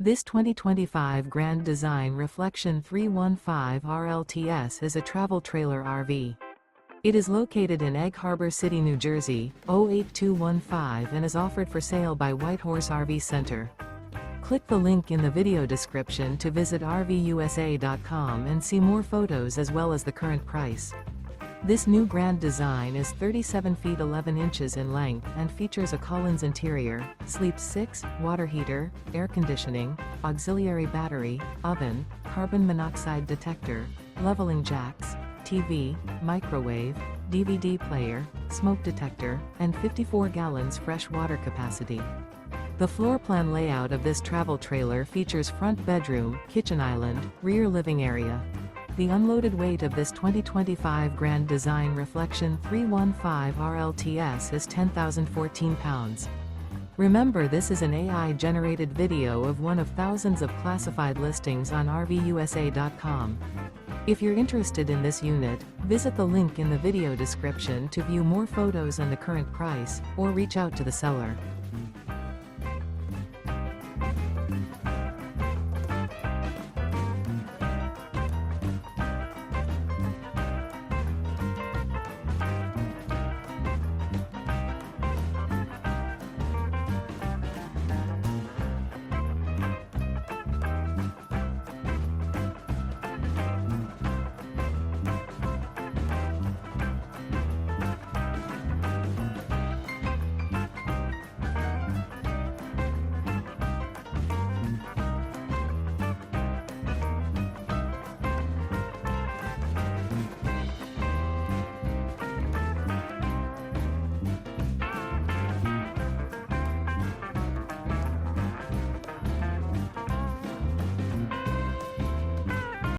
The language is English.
This 2025 Grand Design Reflection 315 RLTS is a travel trailer RV. It is located in Egg Harbor City, New Jersey, 08215 and is offered for sale by Whitehorse RV Center. Click the link in the video description to visit RVUSA.com and see more photos as well as the current price. This new Grand Design is 37 feet 11 inches in length and features a Collins interior, sleeps 6, water heater, air conditioning, auxiliary battery, oven, carbon monoxide detector, leveling jacks, TV, microwave, DVD player, smoke detector, and 54 gallons fresh water capacity. The floor plan layout of this travel trailer features front bedroom, kitchen island, rear living area. The unloaded weight of this 2025 Grand Design Reflection 315 RLTS is 10,014 pounds. Remember, this is an AI-generated video of one of thousands of classified listings on RVUSA.com. If you're interested in this unit, visit the link in the video description to view more photos and the current price, or reach out to the seller.